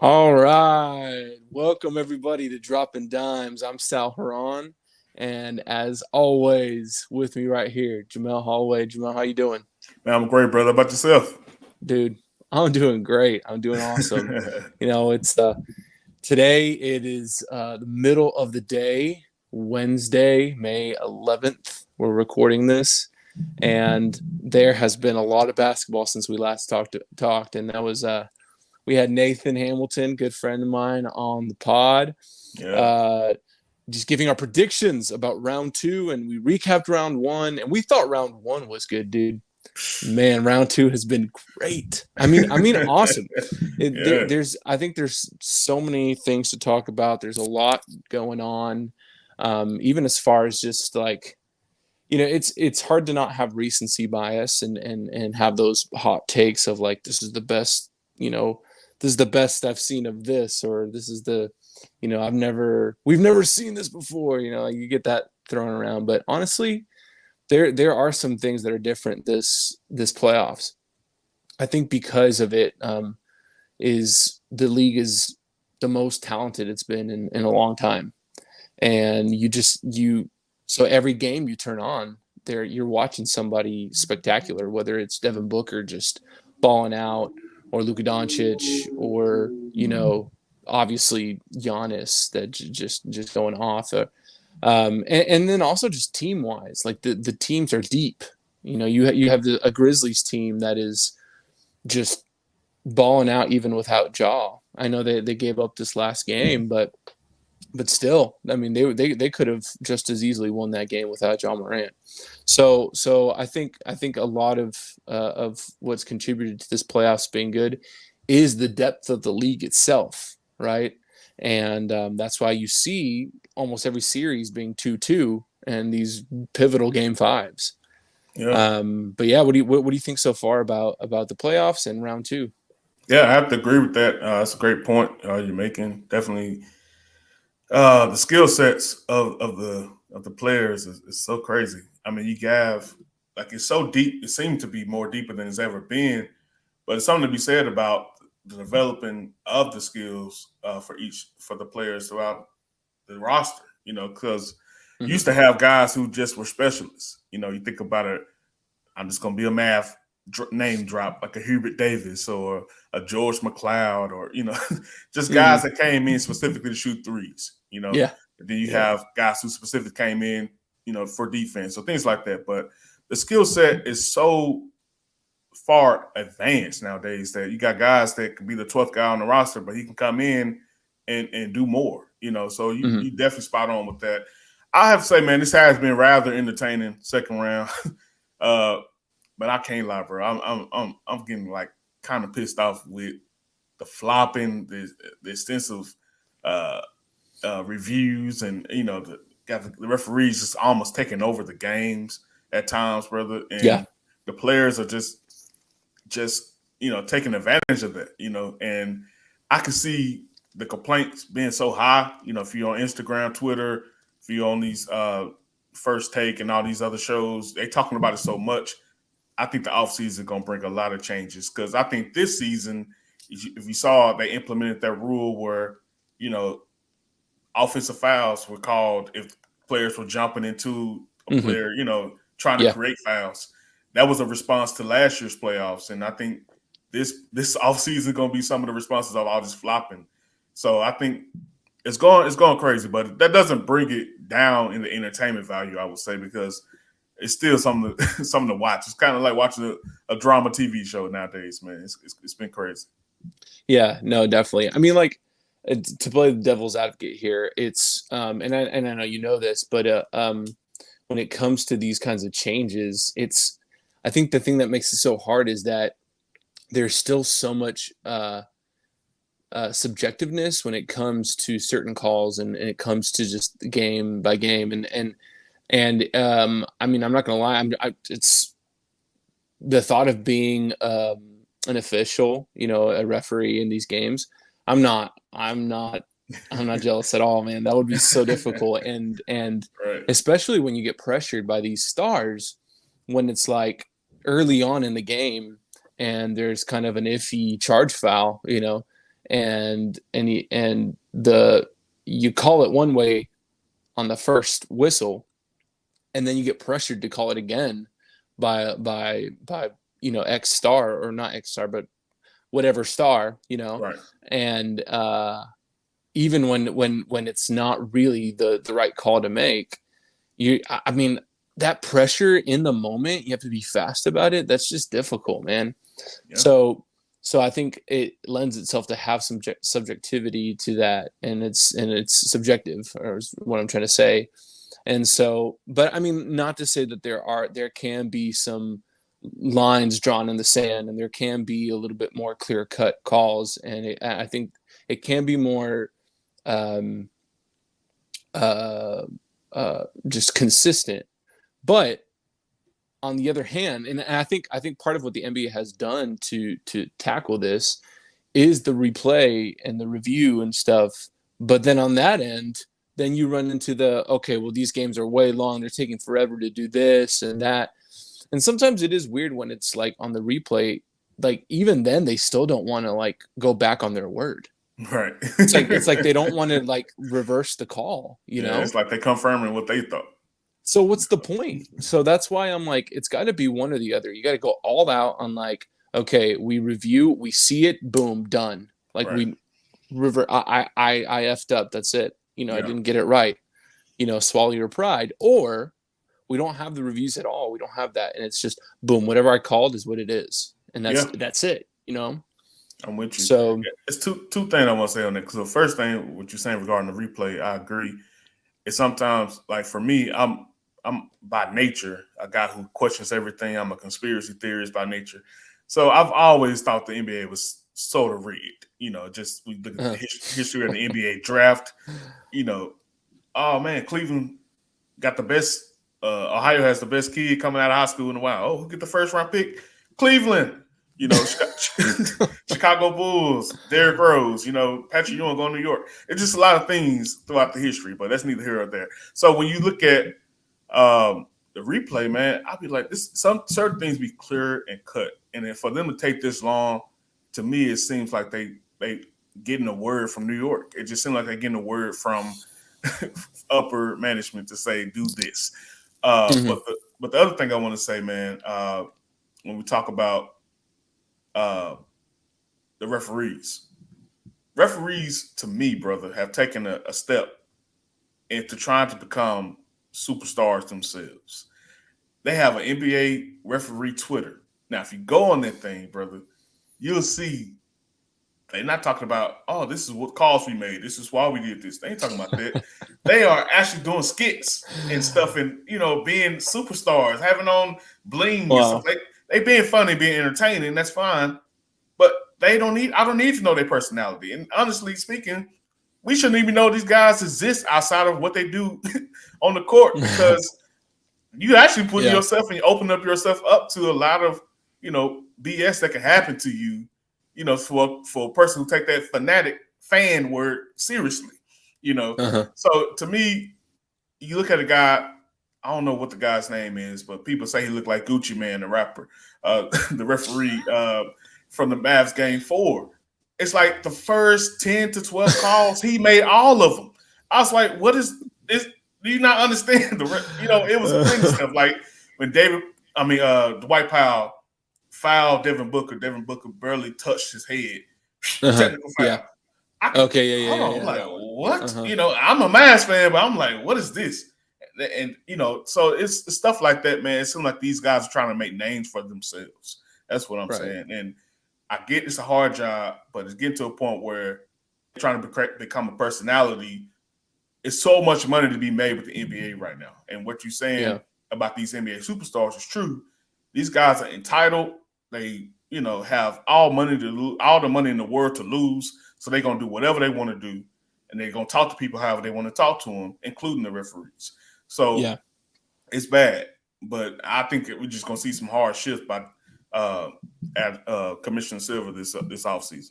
All right. Welcome everybody to Droppin Dimes. I'm Sal Herran. And as always, with me right here, Jamelle Holloway. Jamelle, how you doing? Man, I'm great, brother. How about yourself? Dude, I'm doing great. I'm doing awesome. It's today it is the middle of the day, Wednesday, May 11th. We're recording this. And there has been a lot of basketball since we last talked, and that was we had Nathan Hamilton, good friend of mine, on the pod, Yeah. uh, just giving our predictions about round two, and we recapped round one, and we thought round one was good, dude. Man, round two has been great. I mean, awesome. Yeah. I think there's so many things to talk about. There's a lot going on, even as far as just like it's hard to not have recency bias and have those hot takes of like this is the best, this is the best I've seen of this, or this is the, we've never seen this before. Like you get that thrown around, but honestly, there are some things that are different this playoffs. I think because of it, is the league is the most talented it's been in a long time, and so every game you turn on there, you're watching somebody spectacular, whether it's Devin Booker just balling out, or Luka Doncic, or obviously Giannis that just going off. And then also just team wise, like the teams are deep. You have a Grizzlies team that is just balling out even without Jaw. I know they gave up this last game, but still, I mean, they could have just as easily won that game without John Morant. So I think a lot of what's contributed to this playoffs being good is the depth of the league itself, right? And that's why you see almost every series being 2-2 and these pivotal game fives. Yeah. But yeah, what do you think so far about the playoffs and round two? Yeah, I have to agree with that. That's a great point you're making. Definitely, the skill sets of the players is so crazy. I mean, you have like it's so deep. It seems to be more deeper than it's ever been. But it's something to be said about the developing of the skills for the players throughout the roster. Because you Mm-hmm. used to have guys who just were specialists. You think about it. I'm just gonna be a math name drop like a Hubert Davis or a George McLeod or just guys Mm-hmm. that came in specifically to shoot threes. Yeah, And then you yeah. have guys who specifically came in for defense or things like that. But the skill set is so far advanced nowadays that you got guys that can be the 12th guy on the roster, but he can come in and do more. So Mm-hmm. you definitely spot on with that. I have to say, man, this has been rather entertaining second round. uh, but I can't lie, bro. I'm getting like kind of pissed off with the flopping, the extensive uh, reviews, and got the referees just almost taking over the games at times, brother. Yeah. And the players are just taking advantage of that. And I can see the complaints being so high. If you're on Instagram, Twitter, if you're on these First Take and all these other shows, they talking about it so much. I think the offseason is going to bring a lot of changes because I think this season, if you saw, they implemented that rule where, you know, offensive fouls were called if players were jumping into a Mm-hmm. player, trying to Yeah. create fouls. That was a response to last year's playoffs. And I think this offseason is going to be some of the responses of all this flopping. So I think it's going crazy, but that doesn't bring it down in the entertainment value, I would say, because it's still something to, something to watch. It's kind of like watching a drama TV show nowadays, man. It's been crazy. Yeah, no, definitely. I mean, like, to play the devil's advocate here, it's and I know you know this, but when it comes to these kinds of changes, I think the thing that makes it so hard is that there's still so much subjectiveness when it comes to certain calls, and it comes to just game by game, and I mean, I'm not gonna lie, it's the thought of being an official, a referee in these games. I'm not. I'm not jealous at all, man. That would be so difficult, and Right. especially when you get pressured by these stars, when it's like early on in the game, and there's kind of an iffy charge foul, and the you call it one way on the first whistle, and then you get pressured to call it again by X star, or not X star, but whatever star, Right. and even when it's not really the right call to make, I mean, that pressure in the moment, you have to be fast about it. That's just difficult, man. Yeah. So I think it lends itself to have some subjectivity to that, and it's subjective, or is what I'm trying to say. And so, but I mean, not to say that there can be some lines drawn in the sand, and there can be a little bit more clear cut calls, and I think it can be more um, uh, just consistent. But on the other hand, and I think part of what the NBA has done to tackle this is the replay and the review and stuff. But then on that end, then you run into okay, well, these games are way long. They're taking forever to do this and that. And sometimes it is weird when it's like on the replay, like even then they still don't want to like go back on their word. Right. It's like they don't want to like reverse the call, It's like they confirming what they thought. So what's the point? So that's why I'm like, it's got to be one or the other. You got to go all out on like, okay, we review, we see it, boom, done. Like right. I effed up. That's it. I didn't get it right. Swallow your pride. Or we don't have the reviews at all. We don't have that, and it's just boom. Whatever I called is what it is, and that's it. I'm with you. So it's two things I want to say on that. Because the first thing, what you're saying regarding the replay, I agree. It's sometimes like for me, I'm by nature a guy who questions everything. I'm a conspiracy theorist by nature. So I've always thought the NBA was sort of rigged. Just we look at the history of the NBA draft. Oh man, Cleveland got the best. Ohio has the best kid coming out of high school in a while. Oh, who get the first round pick? Cleveland. Chicago Bulls, Derrick Rose, Patrick Ewing going to New York. It's just a lot of things throughout the history, but that's neither here nor there. So when you look at the replay, man, I'll be like, some certain things be clear and cut. And then for them to take this long, to me, it seems like they getting a word from New York. It just seems like they're getting a word from upper management to say, do this. But the other thing I want to say, man, when we talk about the referees to me, brother, have taken a step into trying to become superstars themselves. They have an NBA referee Twitter. Now, if you go on that thing, brother, you'll see they're not talking about, oh, this is what calls we made. This is why we did this. They ain't talking about that. They are actually doing skits and stuff and, being superstars, having on bling and stuff. They being funny, being entertaining. That's fine. But I don't need to know their personality. And honestly speaking, we shouldn't even know these guys exist outside of what they do on the court, because you actually put yourself and you open up yourself up to a lot of, BS that can happen to you, for a person who take that fanatic fan word seriously, So to me, you look at a guy, I don't know what the guy's name is, but people say he looked like Gucci Mane, the rapper, the referee from the Mavs game 4. It's like the first 10 to 12 calls, he made all of them. I was like, what is this? Do you not understand? It was plenty of stuff. Like when Dwight Powell fouled Devin Booker. Devin Booker barely touched his head. Technical foul. Yeah. I'm like, what? I'm a Mavs fan, but I'm like, what is this? And so it's stuff like that, man. It seems like these guys are trying to make names for themselves. That's what I'm saying. And I get it's a hard job, but it's getting to a point where they're trying to become a personality. It's so much money to be made with the NBA right now. And what you're saying about these NBA superstars is true. These guys are entitled. They, have all the money in the world to lose. So they're going to do whatever they want to do. And they're going to talk to people however they want to talk to them, including the referees. So it's bad. But I think we're just going to see some hard shifts by Commissioner Silver this offseason.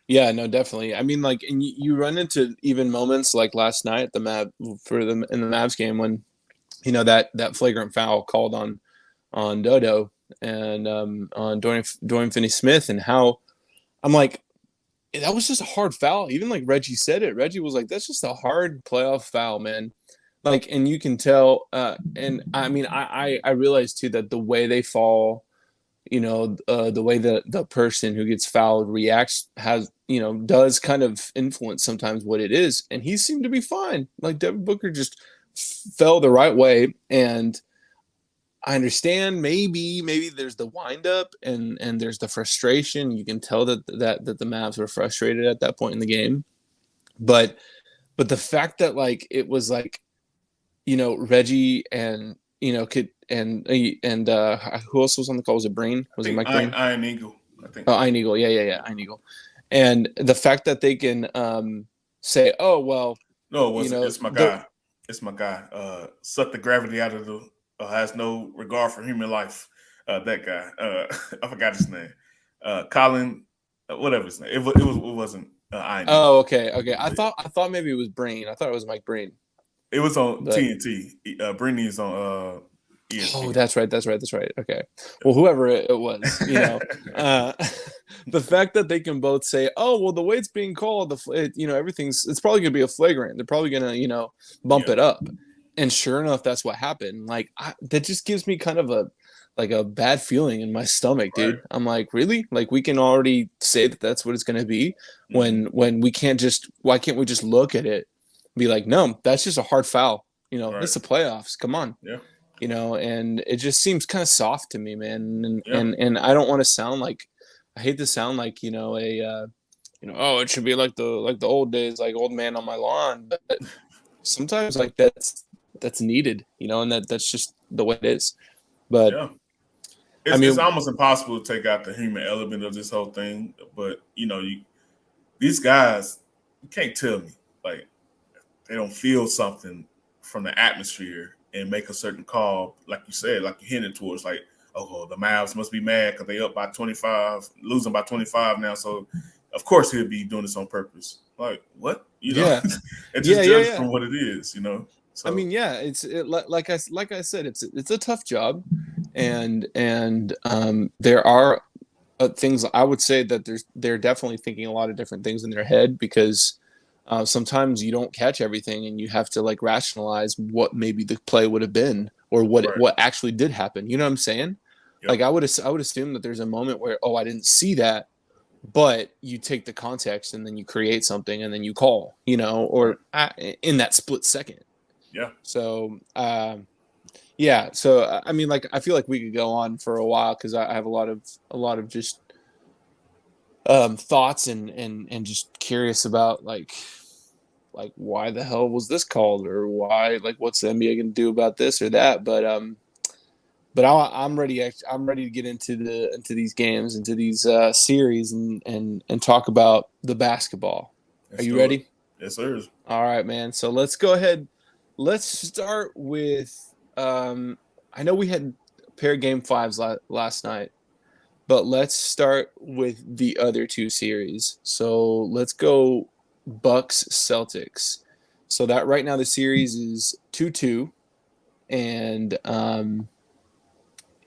Yeah, no, definitely. I mean, like, and you run into even moments like last night at in the Mavs game when, that flagrant foul called on Dodo and on Dorian Finney-Smith, and how I'm like, that was just a hard foul. Even like Reggie said it. Reggie was like, "That's just a hard playoff foul, man." Like, and you can tell. And I mean, I realize too that the way they fall, the way the person who gets fouled reacts has, does kind of influence sometimes what it is. And he seemed to be fine. Like Devin Booker just fell the right way, and I understand maybe there's the windup and there's the frustration. You can tell that the Mavs were frustrated at that point in the game, but the fact that like it was like, Reggie and could and who else was on the call? Was it Breen? I Was it think Mike Breen? Iron Eagle. I think. Oh, Iron Eagle. Yeah, Iron Eagle. And the fact that they can say, oh well, No, it wasn't. It's my the guy. It's my guy. Suck the gravity out of the. Has no regard for human life. That guy. I forgot his name. Colin. Whatever his name. It wasn't. Iron Eagle. oh okay. I thought maybe it was Breen. I thought it was Mike Breen. It was on But TNT. Brittany is on oh, ESPN. that's right. Okay. Well, whoever it was, uh, the fact that they can both say, "Oh, well, the way it's being called, it's probably going to be a flagrant. They're probably going to, bump Yeah. it up." And sure enough, that's what happened. Like that just gives me kind of a bad feeling in my stomach, Right. dude. I'm like, really? Like we can already say that that's what it's going to be when we can't just. Why can't we just look at it, and be like, no, that's just a hard foul. Right. It's the playoffs. Come on. Yeah. And it just seems kind of soft to me, man. And Yeah. and I don't want to sound like, I hate to sound like, oh, it should be like the old days, like old man on my lawn. But sometimes like that's needed, and that's just the way it is. But Yeah. I It's mean, almost impossible to take out the human element of this whole thing. But these guys, you can't tell me like they don't feel something from the atmosphere and make a certain call, like you said, like you're hinting towards, like, oh, the Mavs must be mad because they up by 25, losing by 25 now. So, of course, he'll be doing this on purpose. Like, what? yeah, and just yeah, judge yeah. from what it is, So, I mean, yeah, like I said, it's a tough job, and there are things. I would say that they're definitely thinking a lot of different things in their head, because sometimes you don't catch everything, and you have to like rationalize what maybe the play would have been, or right. what actually did happen. You know what I'm saying? Yep. Like I would assume that there's a moment where, oh, I didn't see that, but you take the context and then you create something and then you call, or in that split second. Yeah. So yeah. So I mean, like I feel like we could go on for a while, because I have a lot of just thoughts and just curious about like why the hell was this called, or why, like what's the NBA going to do about this or that. But I'm ready. I'm ready to get into these games, into these series, and talk about the basketball. Are you ready? Yes, sir. All right, man. So let's go ahead. Let's start with. I know we had a pair of game fives last night, but let's start with the other two series. So let's go Bucks Celtics. So that right now the series is 2-2, and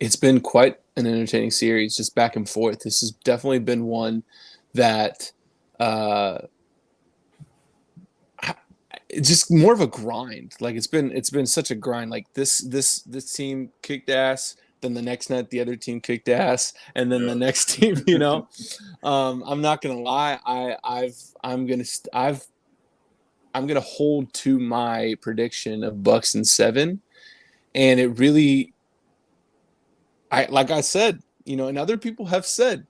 it's been quite an entertaining series, just back and forth. This has definitely been one that it's just more of a grind. Like it's been such a grind. Like this team kicked ass, then the next night the other team kicked ass, and then the next team. I'm not gonna lie. I'm gonna hold to my prediction of Bucks in 7, and it really. Like I said, and other people have said,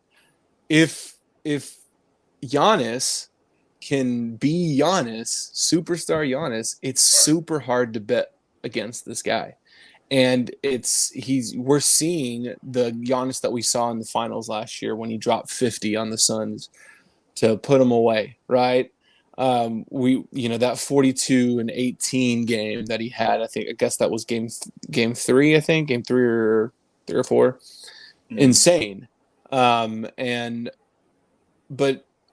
if Giannis can be Giannis, superstar Giannis, it's super hard to bet against this guy. And we're seeing the Giannis that we saw in the finals last year when he dropped 50 on the Suns to put them away, right? That 42-18 game that he had, I guess that was game 3, I think, game 3 or 3 or 4. Insane. But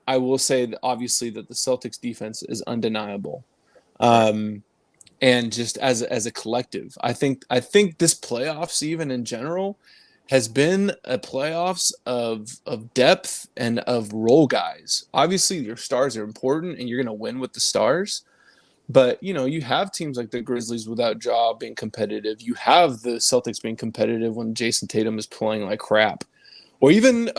I will say that obviously that the Celtics defense is undeniable. And just as a collective, I think this playoffs, even in general, has been a playoffs of depth and of role guys. Obviously, your stars are important, and you're going to win with the stars. But you have teams like the Grizzlies without Ja being competitive. You have the Celtics being competitive when Jason Tatum is playing like crap, or even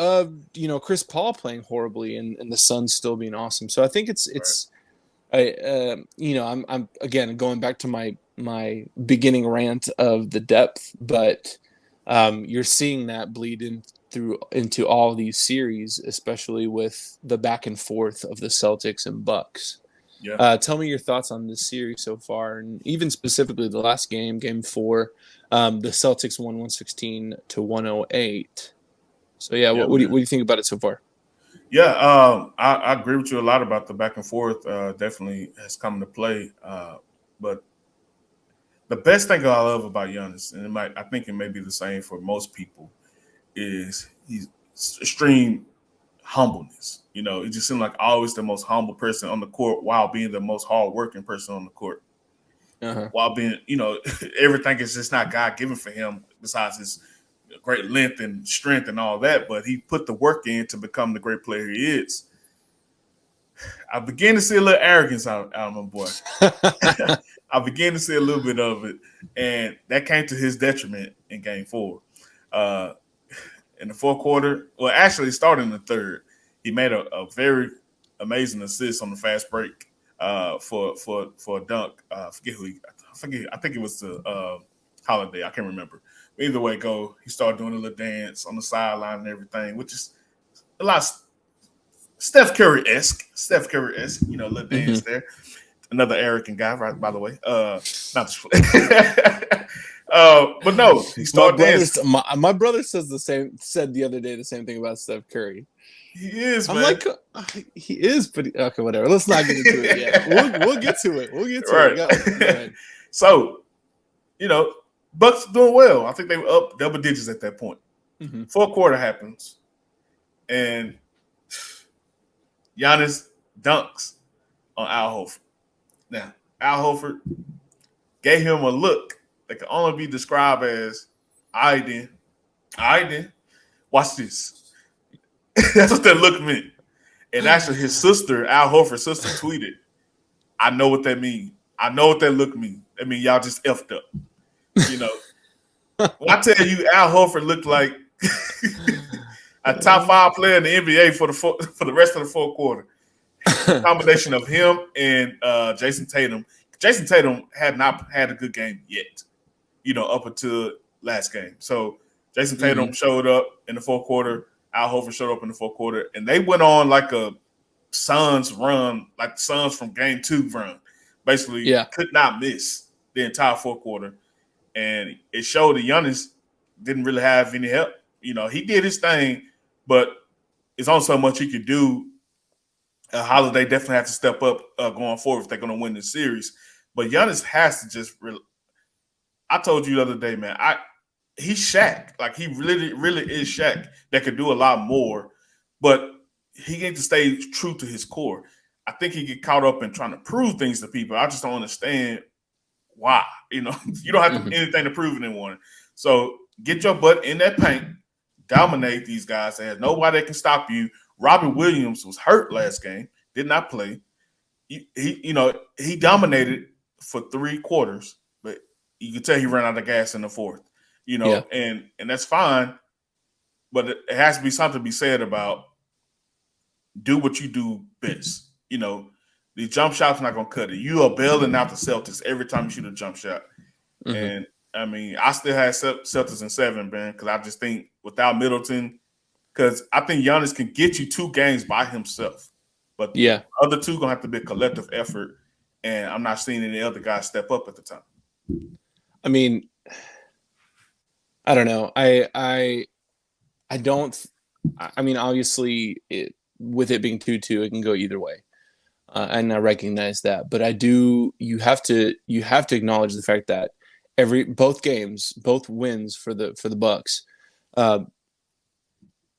Chris Paul playing horribly, and the Suns still being awesome. So I think Right. I'm again going back to my beginning rant of the depth, but you're seeing that bleed in through into all these series, especially with the back and forth of the Celtics and Bucks. Yeah. Tell me your thoughts on this series so far, and even specifically the last game, Game 4. The Celtics won 116 to 108. So yeah, Yeah, what man. do you think about it so far? Yeah, I agree with you a lot about the back and forth. Definitely has come to play. But the best thing I love about Giannis, and I think it may be the same for most people, is he's extreme humbleness. He just seems like always the most humble person on the court while being the most hardworking person on the court. Uh-huh. While being, everything is just not God given for him besides his great length and strength and all that. But he put the work in to become the great player he is. I began to see a little arrogance out of my boy. I began to see a little bit of it, and that came to his detriment in Game 4. Uh, in the fourth quarter, well, actually, starting in the third, he made a very amazing assist on the fast break for a dunk. I think it was the Holiday. I can't remember. But either way, he started doing a little dance on the sideline and everything, which is a lot Steph Curry esque. Little dance Mm-hmm. there. Another arrogant guy, right? By the way, not just. But no, he My started brother, dancing. my brother said the other day the same thing about Steph Curry. He is, I'm man. like, he is, but okay, whatever. Let's not get into it yet. We'll get to it. We'll get to it. Right. Go ahead. So, you know, Bucks doing well. I think they were up double digits at that point. Mm-hmm. Fourth quarter happens, and Giannis dunks on Al Horford. Now, Al Horford gave him a look that can only be described as, "I then, I then, watch this." That's what that look meant. And actually, his sister, Al Horford's sister, tweeted, "I know what that means. I know what that look means. I mean, y'all just effed up." You know, when I tell you, Al Horford looked like a top 5 player in the NBA for the rest of the fourth quarter. The combination of him and Jason Tatum. Jason Tatum had not had a good game yet, up until last game. So Jason Tatum Mm-hmm. showed up in the fourth quarter. Al Horford showed up in the fourth quarter, and they went on like a Suns run, like the Suns from Game 2 run. Basically, Yeah. could not miss the entire fourth quarter, and it showed that Giannis didn't really have any help. He did his thing, but it's only so much he could do. Holiday definitely has to step up going forward if they're going to win this series. But Giannis has to just. I told you the other day, man. He's Shaq. Like he really, really is Shaq that could do a lot more, but he needs to stay true to his core. I think he get caught up in trying to prove things to people. I just don't understand why. You don't have Mm-hmm. anything to prove anyone. So get your butt in that paint, dominate these guys. There's nobody that can stop you. Robert Williams was hurt last game, did not play. He dominated for 3 quarters, but you can tell he ran out of gas in the fourth. Yeah. And that's fine, but it has to be something to be said about do what you do best. The jump shot's not gonna cut it. You are bailing out the Celtics every time you shoot a jump shot. Mm-hmm. And I mean, I still have Celtics in 7, man, because I just think without Middleton, because I think Giannis can get you 2 games by himself, but the Yeah. other 2 gonna have to be a collective effort. And I'm not seeing any other guys step up at the time. I mean, I don't know. I don't. I mean, obviously, with it being 2-2, it can go either way, and I recognize that. But I do. You have to acknowledge the fact that both wins for the Bucks, uh,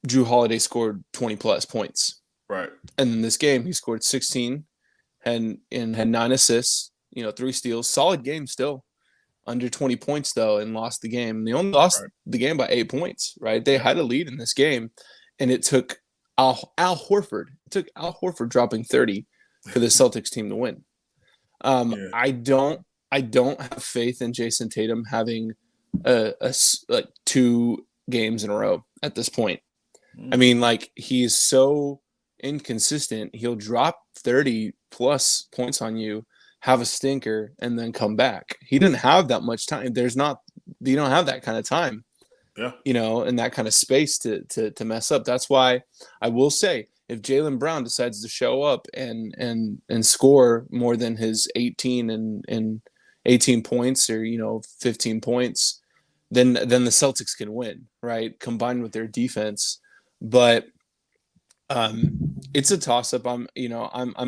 Drew Holiday scored 20 plus points, Right. and in this game he scored 16 and had 9 assists. 3 steals. Solid game still. under 20 points though and lost the game. And they only lost Right. the game by 8 points, right? They Yeah. had a lead in this game, and it took Al Horford. It took Al Horford dropping 30 for the Celtics team to win. Yeah. I don't have faith in Jason Tatum having like 2 games in a row at this point. I mean, like, he's so inconsistent. He'll drop 30 plus points on you, have a stinker, and then come back. He didn't have that much time. You don't have that kind of time, Yeah. and that kind of space to mess up. That's why I will say, if Jaylen Brown decides to show up and score more than his 18 points, or 15 points, then the Celtics can win, right? Combined with their defense. But it's a toss-up. I'm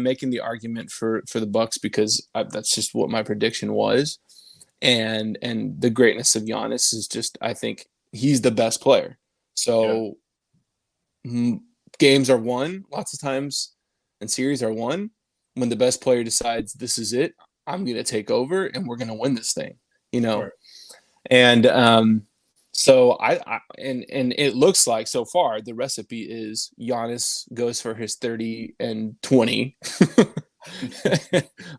making the argument for the Bucks because that's just what my prediction was, and the greatness of Giannis is just, I think he's the best player. So games are won lots of times, and series are won when the best player decides, this is it. I'm going to take over, and we're going to win this thing. Right. And so and it looks like so far the recipe is Giannis goes for his 30 and 20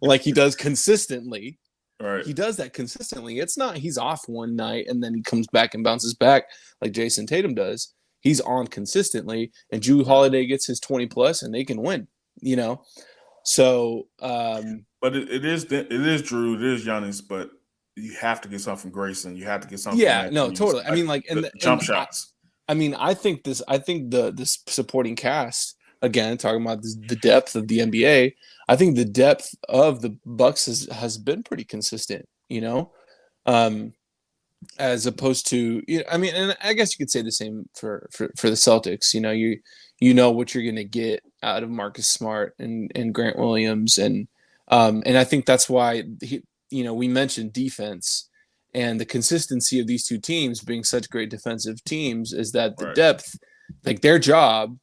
like he does consistently. Right. He does that consistently. It's not he's off one night and then he comes back and bounces back like Jason Tatum does. He's on consistently, and Jrue Holiday gets his 20 plus and they can win, So but it is Jrue, it is Giannis, but you have to get something from Grayson. You have to get something. Yeah, no, totally. I mean, like, the jump shots. I think the supporting cast, again, talking about the depth of the NBA. I think the depth of the Bucks has been pretty consistent, as opposed to, and I guess you could say the same for the Celtics. You know what you're going to get out of Marcus Smart and Grant Williams, and I think that's why we mentioned defense, and the consistency of these two teams being such great defensive teams is that the depth, like, their job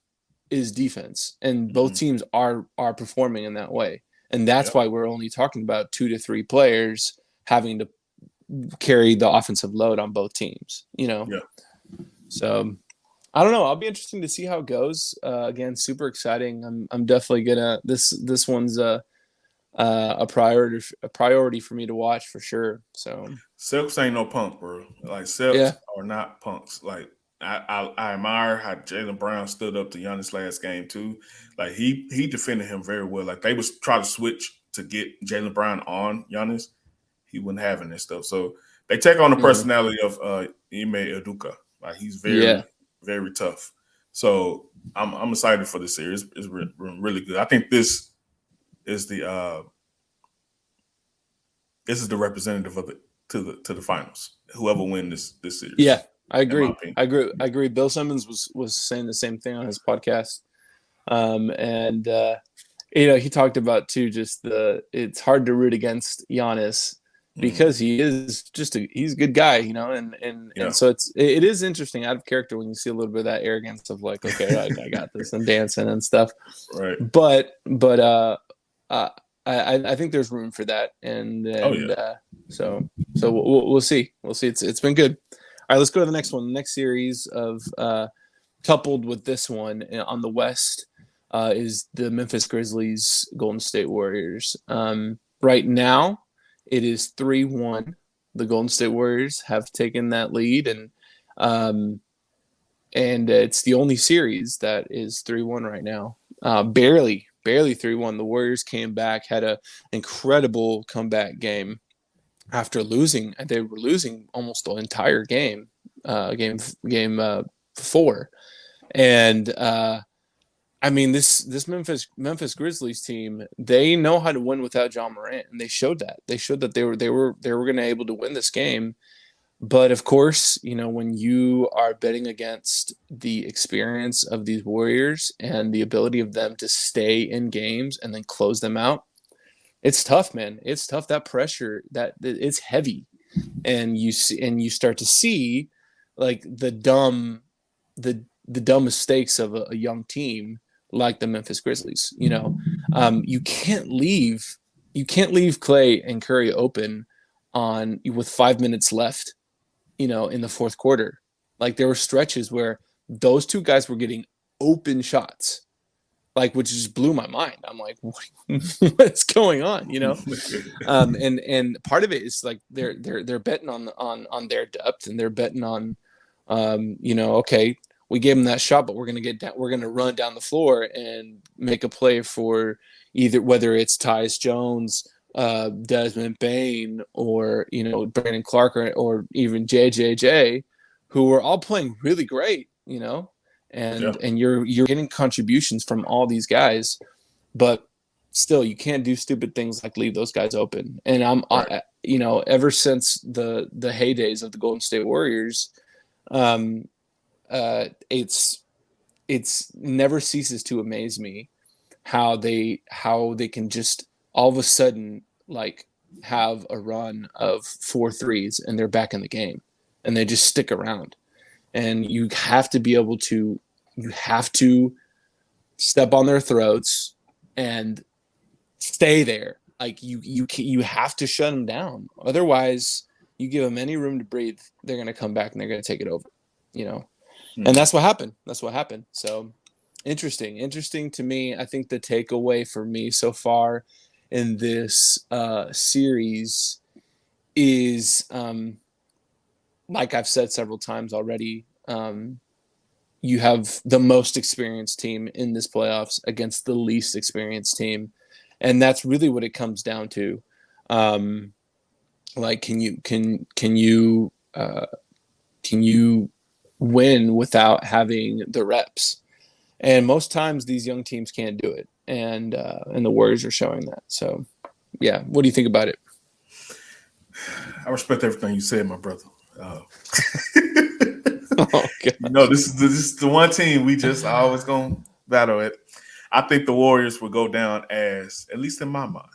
is defense, and both teams are performing in that way. And that's why we're only talking about 2 to 3 players having to carry the offensive load on both teams, So I don't know. I'll be interesting to see how it goes. Again, super exciting. I'm definitely gonna, this one's a priority for me to watch for sure. So Celtics ain't no punk, bro. Like, Celtics are not punks. Like, I admire how Jaylen Brown stood up to Giannis last game too. Like, he defended him very well. Like, they was trying to switch to get Jaylen Brown on Giannis. He wasn't having this stuff. So they take on the personality of Ime Udoka. Like, he's very, very tough. So I'm excited for this series. It's really good. I think this is the representative of to the finals. Whoever wins this series. Yeah, I agree. I agree. Bill Simmons was saying the same thing on his podcast. He talked about too, just it's hard to root against Giannis because he is he's a good guy, and so it is interesting, out of character, when you see a little bit of that arrogance of, like, okay, I got this, and dancing and stuff. Right. But I think there's room for that, so we'll see. We'll see. It's been good. All right, let's go to the next one. The next series of coupled with this one on the West is the Memphis Grizzlies Golden State Warriors. Right now, it is 3-1. The Golden State Warriors have taken that lead, and it's the only series that is 3-1 right now. Barely 3-1. The Warriors came back, had an incredible comeback game after losing. They were losing almost the entire game, game 4. And this Memphis Grizzlies team, they know how to win without John Morant, and they showed that. They showed that they were going to be able to win this game. But of course, when you are betting against the experience of these Warriors and the ability of them to stay in games and then close them out, it's tough, man. It's tough. That pressure, it's heavy, and you start to see, like, the dumb mistakes of a young team like the Memphis Grizzlies. You can't leave Clay and Curry open with 5 minutes left, in the fourth quarter. Like there were stretches where those two guys were getting open shots, like which just blew my mind. I'm like, what's going on? And part of it is like they're betting on their depth, and they're betting on, okay, we gave them that shot, but we're gonna run down the floor and make a play for either, whether it's Tyus Jones, Desmond Bain, or Brandon Clark, or even JJJ, who were all playing really great, and you're getting contributions from all these guys, but still you can't do stupid things like leave those guys open. And Right. ever since the heydays of the Golden State Warriors, it's never ceases to amaze me how they can just all of a sudden like have a run of 4 threes and they're back in the game, and they just stick around. And you have to step on their throats and stay there. Like you have to shut them down. Otherwise, you give them any room to breathe, they're going to come back and they're going to take it over. And that's what happened. So interesting to me. I think the takeaway for me so far in this series is, like I've said several times already, you have the most experienced team in this playoffs against the least experienced team, and that's really what it comes down to. Like, can you win without having the reps? And most times these young teams can't do it, and the Warriors are showing that. So, yeah, what do you think about it? I respect everything you said, my brother. Oh, This is the one team we just always gonna battle it. I think the Warriors will go down as, at least in my mind,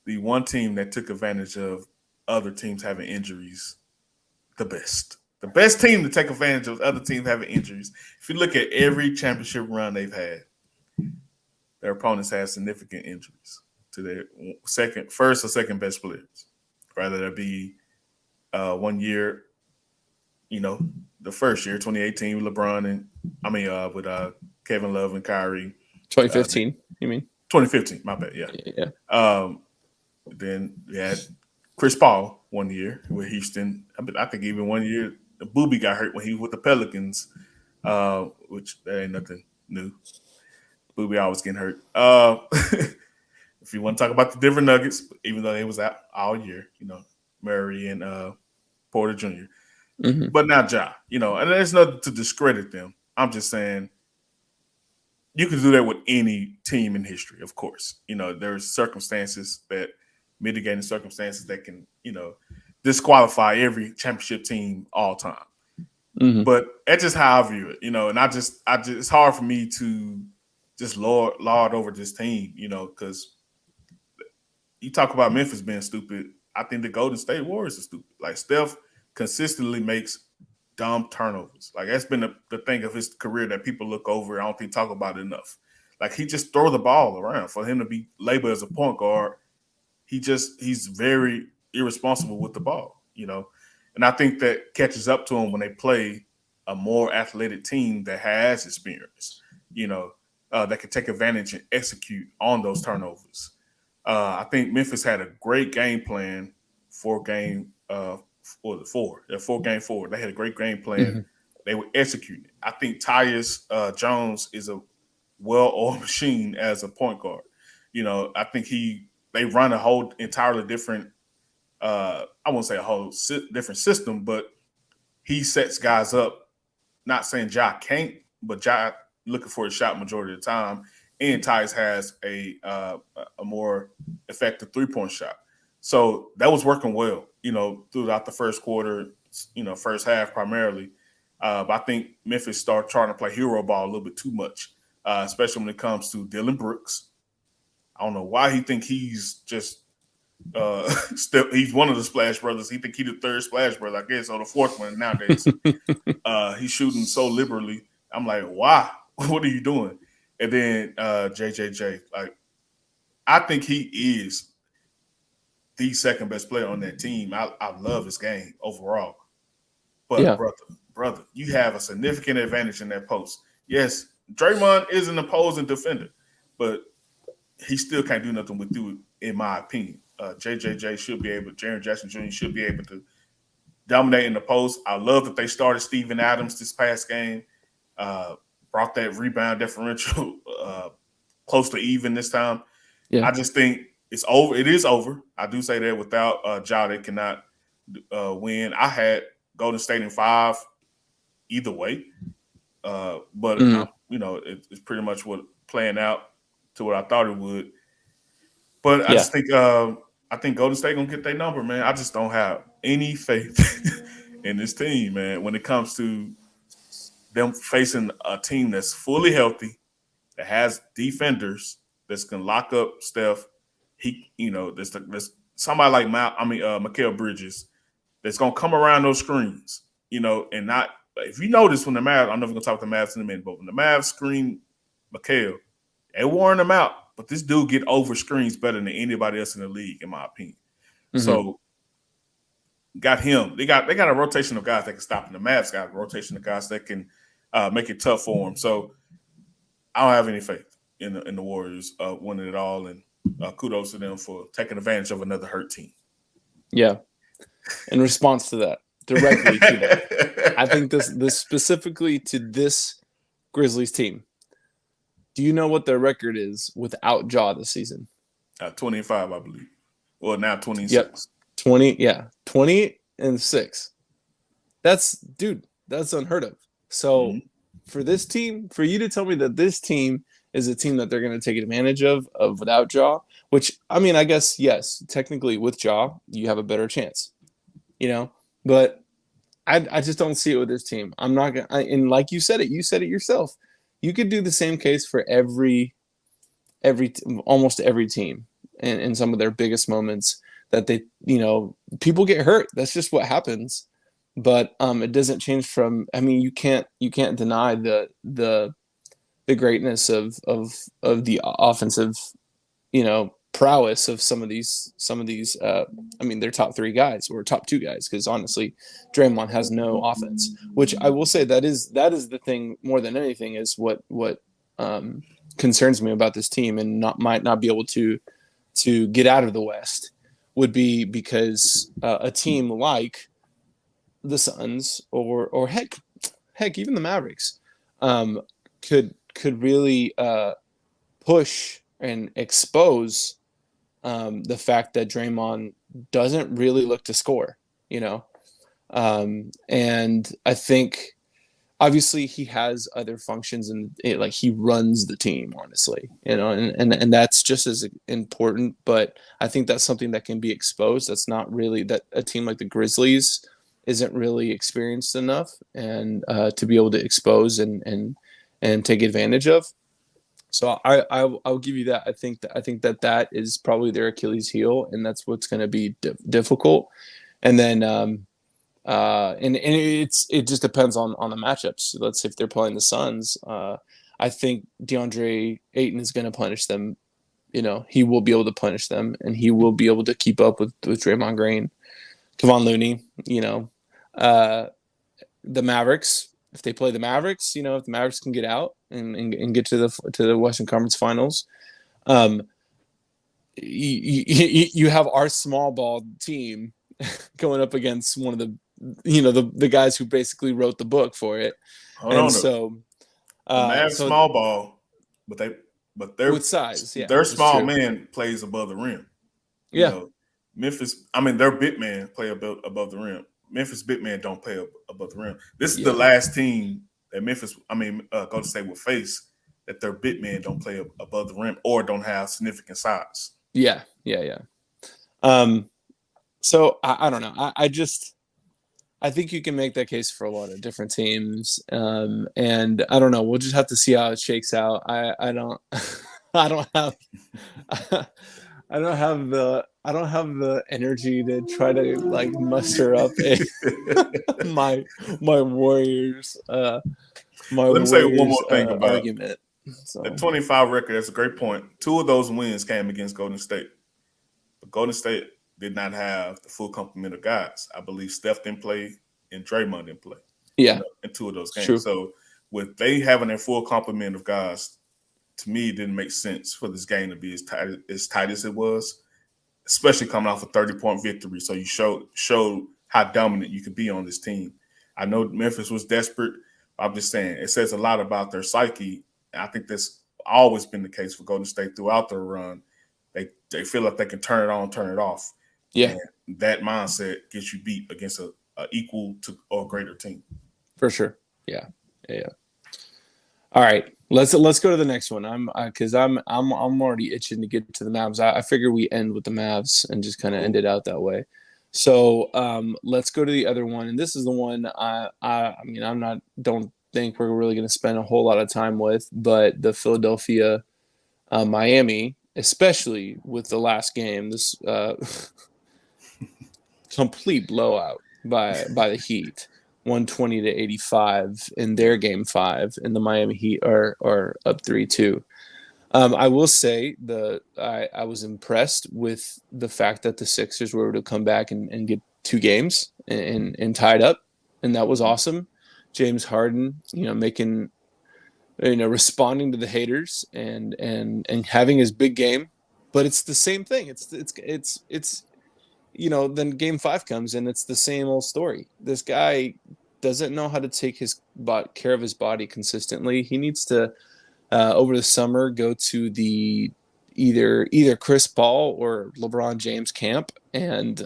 the one team that took advantage of other teams having injuries the best. The best team to take advantage of other teams having injuries. If you look at every championship run they've had, their opponents have significant injuries to their first or second best players. Rather that be 1 year, the first year, 2018, with LeBron with Kevin Love and Kyrie. 2015, you mean? 2015, my bad, yeah. Yeah. Then we had Chris Paul 1 year with Houston. I think even 1 year, the Booby got hurt when he was with the Pelicans, which that ain't nothing new. Booby always getting hurt. If you want to talk about the Denver Nuggets, even though they was out all year, Murray and Porter Jr. Mm-hmm. But now Ja, and there's nothing to discredit them. I'm just saying you can do that with any team in history, of course. There's mitigating circumstances that can, disqualify every championship team all time. Mm-hmm. But that's just how I view it, and I just it's hard for me to just lord over this team, because you talk about Memphis being stupid. I think the Golden State Warriors are stupid. Like, Steph consistently makes dumb turnovers. Like, that's been the thing of his career that people look over. I don't think talk about it enough. Like, he just throw the ball around. For him to be labeled as a point guard, he's very irresponsible with the ball, And I think that catches up to him when they play a more athletic team that has experience, that can take advantage and execute on those turnovers. I think Memphis had a great game plan for game their 4-game forward. They had a great game plan. Mm-hmm. They were executing it. I think Tyus Jones is a well-oiled machine as a point guard. I think they run a whole entirely different, I won't say a whole different system, but he sets guys up. Not saying Ja can't, but Ja looking for a shot majority of the time. And Tyus has a more effective 3-point shot. So that was working well, throughout the first quarter, first half primarily. But I think Memphis started trying to play hero ball a little bit too much, especially when it comes to Dylan Brooks. I don't know why he think he's just he's one of the Splash Brothers. He think he the third Splash Brother, I guess, or the fourth one nowadays. He's shooting so liberally. I'm like, why? What are you doing? And then JJJ, like, I think he is the second best player on that team. I love his game overall. But Yeah. brother, you have a significant advantage in that post. Yes, Draymond is an opposing defender, but he still can't do nothing with you, in my opinion. JJJ should be able, Jaren Jackson Jr. should be able to dominate in the post. I love that they started Steven Adams this past game. Brought that rebound differential close to even this time. Yeah. I just think it's over. It is over. I do say that without Ja, they cannot win. I had Golden State in 5 either way, but it's pretty much what playing out to what I thought it would. But I just think I think Golden State gonna get their number, man. I just don't have any faith in this team, man. When it comes to them facing a team that's fully healthy, that has defenders that can lock up Steph. There's somebody like Mikal Bridges that's gonna come around those screens, and not. If you notice when the Mavs, I'm never gonna talk to the Mavs in a minute, but when the Mavs screen Mikal, they worn him out. But this dude get over screens better than anybody else in the league, in my opinion. Mm-hmm. So got him. They got a rotation of guys that can stop him. The Mavs got a rotation of guys that can make it tough for him. So I don't have any faith in the Warriors winning it all, and kudos to them for taking advantage of another hurt team. Yeah. In response to that, directly to that, I think this specifically to this Grizzlies team. Do you know what their record is without Ja this season? 25, I believe. Well, now 26. Yep. 20-6. That's unheard of. So for this team, for you to tell me that this team is a team that they're going to take advantage of without Ja, which, I mean, I guess, yes, technically with Ja, you have a better chance, but I just don't see it with this team. I'm not going to, and like you said it yourself. You could do the same case for almost every team in some of their biggest moments that they, people get hurt. That's just what happens. But it doesn't change from. I mean, you can't deny the greatness of the offensive, prowess of some of these. I mean, they're top 3 guys or top 2 guys, because honestly, Draymond has no offense. Which I will say that is the thing more than anything, is what concerns me about this team and might not be able to get out of the West, would be because a team like the Suns or heck even the Mavericks could really push and expose the fact that Draymond doesn't really look to score, and I think obviously he has other functions, and like he runs the team, honestly, and that's just as important. But I think that's something that can be exposed. That's not really that a team like the Grizzlies isn't really experienced enough and to be able to expose and take advantage of. So I'll give you that. I think that is probably their Achilles heel, and that's what's going to be difficult. And then and it just depends on the matchups. Let's say if they're playing the Suns, I think DeAndre Ayton is going to punish them. He will be able to punish them, and he will be able to keep up with Draymond Green, Kevon Looney. The Mavericks. If they play the Mavericks, if the Mavericks can get out and get to the Western Conference Finals, you have our small ball team going up against one of the guys who basically wrote the book for it. So the Mavs small ball, but they're with size, yeah, their small man plays above the rim. Yeah, Memphis. I mean, their big man play above the rim. Memphis big man don't play above the rim. This is the last team that Golden State will face that their big man don't play above the rim or don't have significant size. Yeah. So I don't know. I think you can make that case for a lot of different teams, and I don't know. We'll just have to see how it shakes out. I don't have the energy to try to like muster up my Warriors. Let me say one more thing about argument. The 25 record. That's a great point. 2 of those wins came against Golden State. But Golden State did not have the full complement of guys. I believe Steph didn't play and Draymond didn't play Yeah, in two of those it's games. true. So with they having their full complement of guys, to me, it didn't make sense for this game to be as tight as it was, especially coming off a 30-point victory. So you showed how dominant you could be on this team. I know Memphis was desperate. I'm just saying it says a lot about their psyche. And I think that's always been the case for Golden State throughout their run. They feel like they can turn it on, turn it off, Yeah, and that mindset gets you beat against a equal to or greater team. for sure. Yeah, yeah. All right, let's go to the next one. I'm already itching to get to the Mavs. I figure we end with the Mavs and just kind of end Cool. it out that way. So let's go to the other one, and this is the one I mean I'm not don't think we're really going to spend a whole lot of time with, but the Philadelphia Miami, especially with the last game, this complete blowout by the Heat, 120-85 in Yeah. their game 5, and the Miami Heat are up 3-2. I will say I was impressed with the fact that the Sixers were able to come back and get 2 games and tied up, and that was awesome. James Harden, making responding to the haters and having his big game, but it's the same thing. It's then game 5 comes and it's the same old story. This guy doesn't know how to take care of his body consistently. He needs to over the summer go to the either Chris Paul or LeBron James camp and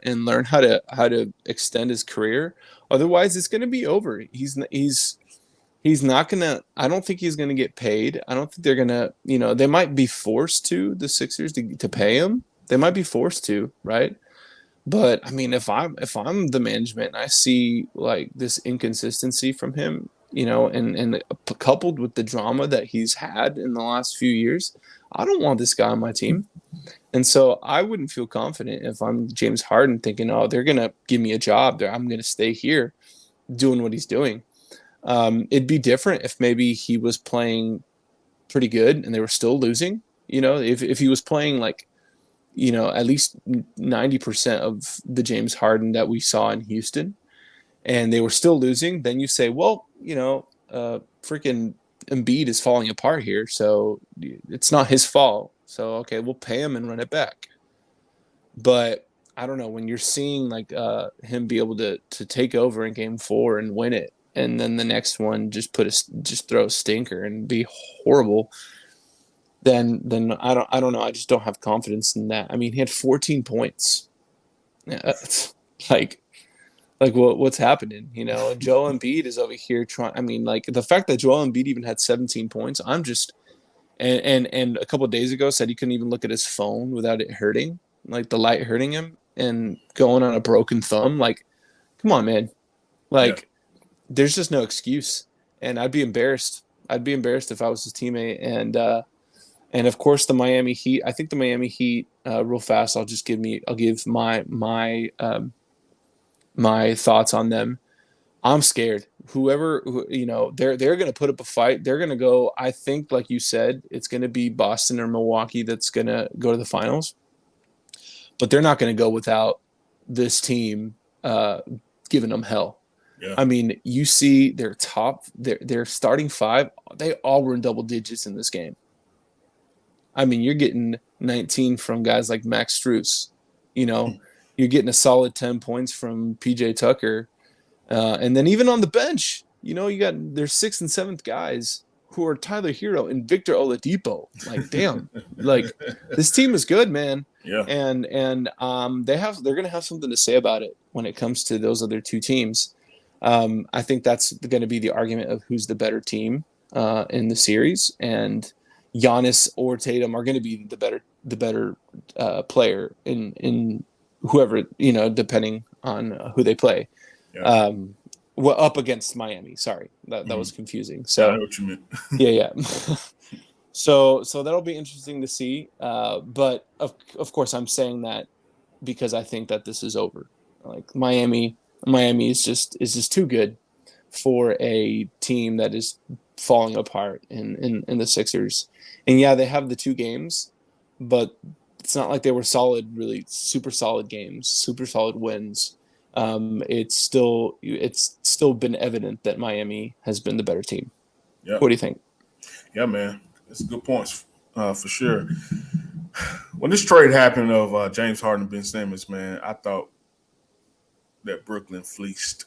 learn how to extend his career. Otherwise, it's going to be over. He's not gonna. I don't think he's gonna get paid. I don't think they're gonna. They might be forced the Sixers to pay him. They might be forced to, right? But I mean, if I'm the management and I see like this inconsistency from him, and coupled with the drama that he's had in the last few years, I don't want this guy on my team. And so I wouldn't feel confident if I'm James Harden thinking, oh, they're gonna give me a job there. I'm gonna stay here doing what he's doing. It'd be different if maybe he was playing pretty good and they were still losing. If he was playing like at least 90% of the James Harden that we saw in Houston, and they were still losing, then you say, well, freaking Embiid is falling apart here, so it's not his fault. So okay, we'll pay him and run it back. But I don't know, when you're seeing like him be able to take over in game 4 and win it, and then the next one just throw a stinker and be horrible, then I don't know. I just don't have confidence in that. I mean, he had 14 points. Like what's happening? And Joel Embiid is over here trying. I mean, like the fact that Joel Embiid even had 17 points, I'm just and a couple of days ago said he couldn't even look at his phone without it hurting, like the light hurting him, and going on a broken thumb. Like, come on, man. Yeah. Like, there's just no excuse. And I'd be embarrassed. I'd be embarrassed if I was his teammate. And of course the Miami Heat. I think the Miami Heat. Real fast, I'll give my thoughts on them. I'm scared. They're going to put up a fight. They're going to go. I think, like you said, it's going to be Boston or Milwaukee that's going to go to the finals. But they're not going to go without this team giving them hell. Yeah. I mean, you see their starting 5. They all were in double digits in this game. I mean, you're getting 19 from guys like Max Strus. You're getting a solid 10 points from PJ Tucker. And then even on the bench, you got their 6th and 7th guys who are Tyler Hero and Victor Oladipo. Like, damn, like this team is good, man. Yeah. And they're going to have something to say about it when it comes to those other 2 teams. I think that's going to be the argument of who's the better team in the series, and Giannis or Tatum are going to be the better player in whoever, depending on who they play. Yeah. Up against Miami. Sorry, that was confusing. I So know what you meant. yeah. So that'll be interesting to see. But of course, I'm saying that because I think that this is over. Like Miami is just too good for a team that is falling apart in the Sixers. And yeah, they have the 2 games, but it's not like they were solid, really super solid games, super solid wins. It's still been evident that Miami has been the better team. Yeah, What do you think? yeah, man. That's good points for sure. When this trade happened of James Harden and Ben Simmons, man, I thought that Brooklyn fleeced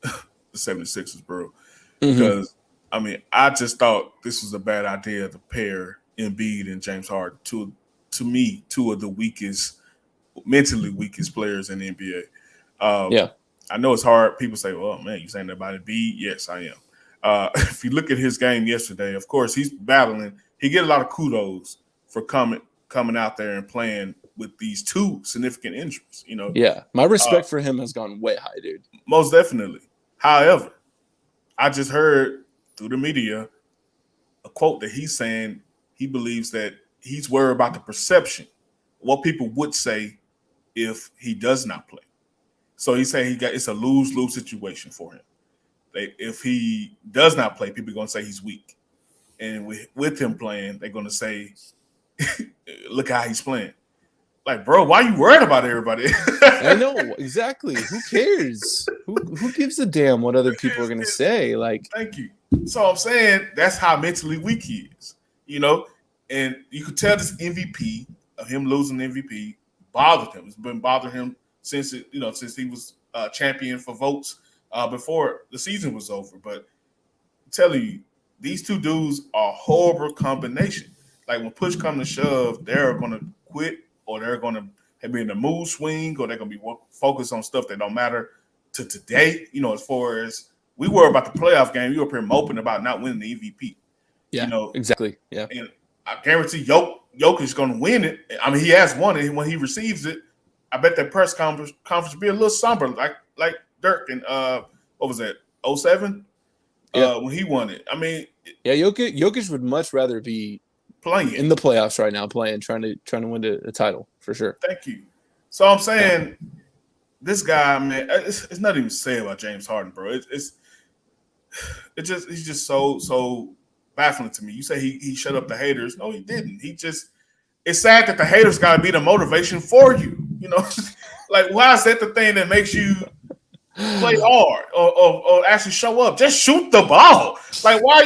the 76ers, bro. Mm-hmm. Because, I mean, I just thought this was a bad idea to pair Embiid and James Harden. To me, two of the weakest, mentally weakest players in the NBA. Yeah. I know it's hard. People say, well, man, you saying that about Embiid? Yes, I am. If you look at his game yesterday, of course, he's battling. He get a lot of kudos for coming out there and playing with these two significant injuries. Yeah. My Uh, respect for him has gone way high, dude. most definitely. However, I just heard through the media a quote that he's saying he believes that he's worried about the perception, what people would say if he does not play. So he's saying it's a lose-lose situation for him. If he does not play, people are going to say he's weak, and with him playing, they're going to say, "Look how he's playing." Like, bro, why are you worried about everybody? I know exactly. Who cares? Who gives a damn what other people are gonna say? Like, Thank you. So I'm saying that's how mentally weak he is, and you could tell this MVP of him losing the MVP bothered him. It's been bothering him since since he was champion for votes before the season was over. But I'm telling you, these two dudes are a horrible combination. Like when push comes to shove, they're gonna quit or they're gonna be in a mood swing or they're gonna be focused on stuff that don't matter to today. As far as we were about the playoff game, you were pretty moping about not winning the MVP. yeah, exactly. Yeah. And I guarantee Jokic is going to win it. I mean, he has won it. When he receives it, I bet that press conference will be a little somber, like Dirk and what was that, 07? Yeah. When he won it. I mean, yeah, Jokic would much rather be playing in the playoffs right now, trying to win a title for sure. Thank you. So I'm saying this guy, man, it's not even say about James Harden, bro. He's just so baffling to me. You say he shut up the haters. No, he didn't. It's sad that the haters got to be the motivation for you. Like why is that the thing that makes you play hard or actually show up? Just shoot the ball. Like why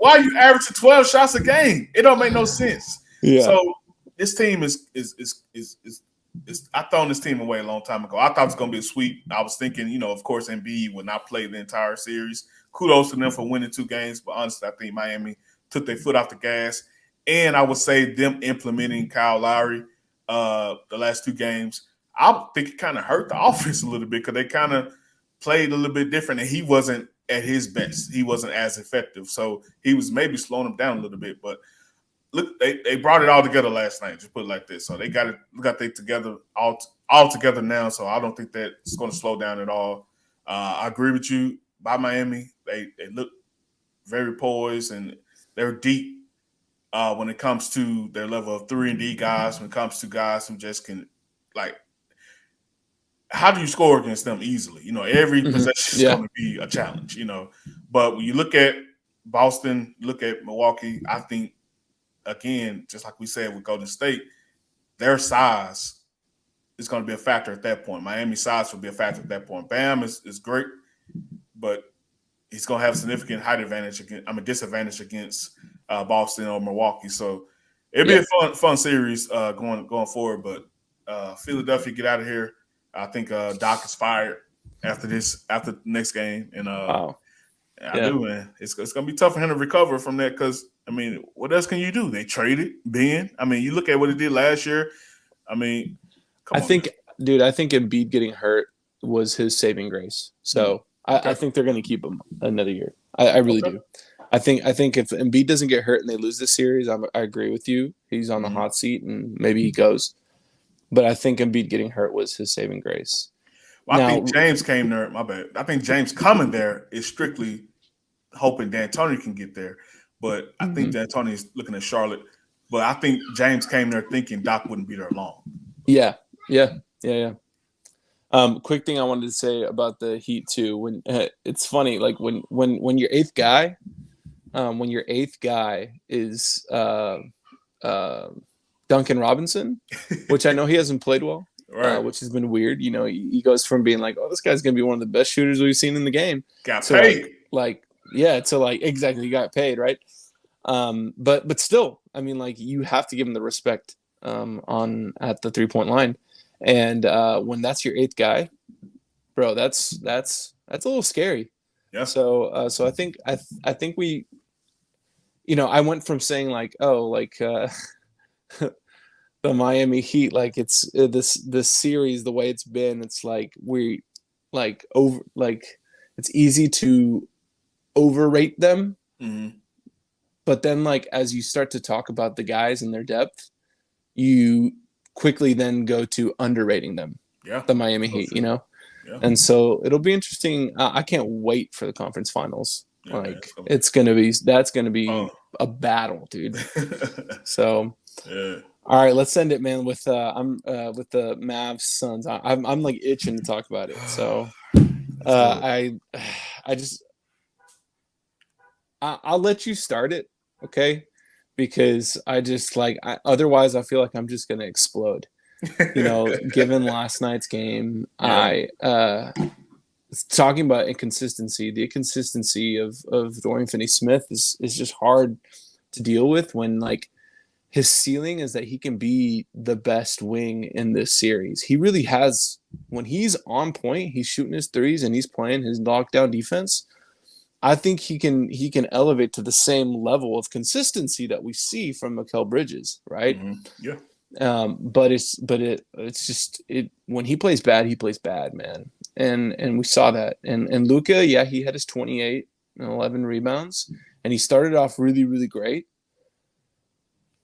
are you averaging 12 shots a game? It don't make no sense. Yeah. So this team is I thrown this team away a long time ago. I thought it was going to be a sweep. I was thinking, of course, Embiid would not play the entire series. Kudos to them for winning 2 games, but honestly, I think Miami took their foot off the gas. And I would say them implementing Kyle Lowry the last 2 games, I think it kind of hurt the offense a little bit because they kind of played a little bit different, and he wasn't at his best. He wasn't as effective, so he was maybe slowing them down a little bit, but look, they brought it all together last night. Just put it like this. So they got they together all together now. So I don't think that it's going to slow down at all. I agree with you. By Miami, they look very poised and they're deep when it comes to their level of 3-and-D guys. When it comes to guys who just can how do you score against them easily? Every possession is going to be a challenge. But when you look at Boston, look at Milwaukee, I think. Again, just like we said with Golden State, their size is going to be a factor at that point. Miami's size will be a factor at that point. Bam is great, but he's going to have a significant disadvantage against Boston or Milwaukee. So it'll be a fun series going forward. But Philadelphia, get out of here. I think Doc is fired after the next game, and Wow. I do, man. It's going to be tough for him to recover from that because. I mean, what else can you do? They traded Ben. I mean, you look at what he did last year. I mean, I think Embiid getting hurt was his saving grace. So I think they're going to keep him another year. I really do. I think if Embiid doesn't get hurt and they lose this series, I agree with you. He's on the hot seat and maybe he goes. But I think Embiid getting hurt was his saving grace. Well, I think James came there. My bad. I think James coming there is strictly hoping D'Antoni can get there. But I think D'Antoni is looking at Charlotte. But I think James came there thinking Doc wouldn't be there long. Yeah. Quick thing I wanted to say about the Heat too. When it's funny, like when your eighth guy is that Duncan Robinson, which I know he hasn't played well, Right. which has been weird. You know, he goes from being like, oh, this guy's gonna be one of the best shooters we've seen in the game, Got to paid. to like exactly, he got paid, right? But still, I mean, like, you have to give him the respect on at the 3-point line, and when that's your eighth guy, bro, that's a little scary. Yeah. So I think we, you know, I went from saying like, oh, like the Miami Heat, like it's this series, the way it's been, it's like we like over like it's easy to overrate them, Mm-hmm. but then like as you start to talk about the guys and their depth, you quickly then go to underrating them. Yeah. The Miami So Heat, true. you know, Yeah. and so it'll be interesting. I can't wait for the conference finals. Yeah, man, Like that's gonna be fun. a battle, dude. So. Yeah. All right, let's end it, man. With with the Mavs Suns. I'm like itching to talk about it. So I I just I'll let you start it, okay? Because I just like otherwise I feel like I'm just gonna explode. You know, given last night's game, Yeah. talking about inconsistency. The inconsistency of Dorian Finney-Smith is just hard to deal with when like his ceiling is that he can be the best wing in this series. He really has, when he's on point, he's shooting his threes and he's playing his lockdown defense. I think he can elevate to the same level of consistency that we see from Mikal Bridges, right? Mm-hmm. Yeah. But it's just when he plays bad, man. And we saw that. And Luka, yeah, he had his 28 and 11 rebounds, and he started off really, really great.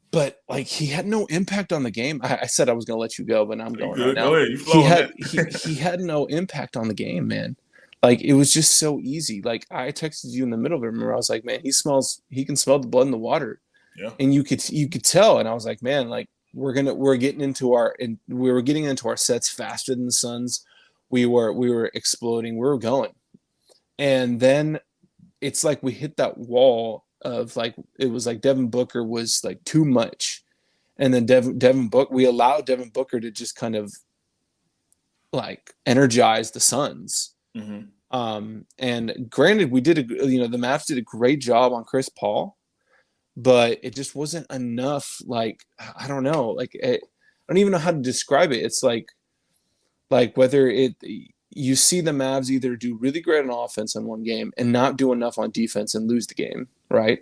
But like he had no impact on the game. I said I was gonna let you go, but I'm going right now. Go ahead. You flowing He had no impact on the game, man. Like it was just so easy. Like I texted you in the middle of it. Remember, I was like, man, he can smell the blood in the water. Yeah. And you could tell. And I was like, man, like we're getting into our sets faster than the Suns. We were exploding. We were going. And then it's like we hit that wall of like it was like Devin Booker was like too much, and then we allowed Devin Booker to just kind of like energize the Suns. Mm-hmm. And granted, the Mavs did a great job on Chris Paul, but it just wasn't enough. Like I don't know, I don't even know how to describe it. It's like whether you see the Mavs either do really great on offense in one game and not do enough on defense and lose the game, right?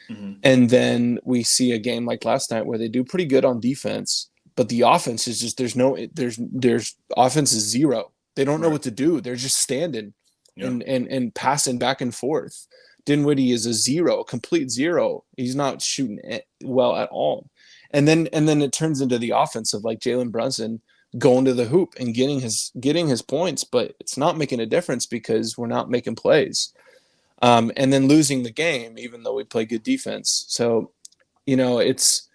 Mm-hmm. And then we see a game like last night where they do pretty good on defense, but the offense is just there's offense is zero. They don't know what to do. They're just standing and passing back and forth. Dinwiddie is a zero, a complete zero. He's not shooting well at all. And then it turns into the offense of like Jalen Brunson going to the hoop and getting his points, but it's not making a difference because we're not making plays. And then losing the game, even though we play good defense. So, you know, it's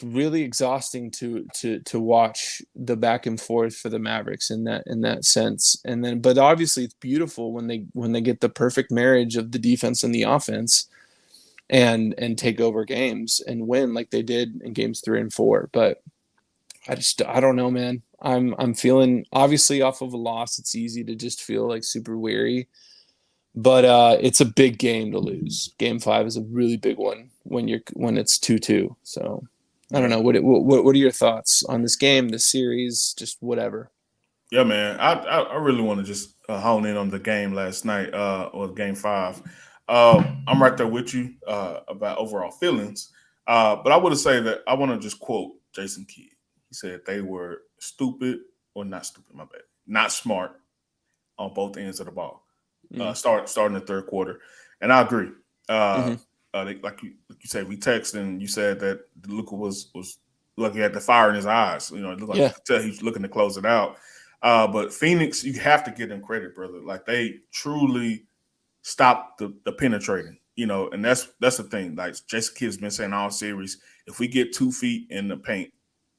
really exhausting to watch the back and forth for the Mavericks in that sense. And then, but obviously it's beautiful when they get the perfect marriage of the defense and the offense and take over games and win like they did in games 3 and 4. But I don't know, man. I'm feeling, obviously off of a loss, it's easy to just feel like super weary. But it's a big game to lose. Game 5 is a really big one when it's 2-2. So I don't know. What are your thoughts on this game, this series, just whatever? Yeah, man. I really want to just hone in on the game last night, or game 5. I'm right there with you about overall feelings. But I would say that I want to just quote Jason Kidd. He said they were stupid, or not stupid, my bad, not smart on both ends of the ball. Starting the third quarter, and I agree. Like you said, we texted and you said that Luka was like he had the fire in his eyes. You know, it looked like you could tell he was looking to close it out. But Phoenix, you have to give them credit, brother. Like they truly stopped the penetrating. You know, and that's the thing. Like Jason Kidd's been saying all series, if we get 2 feet in the paint,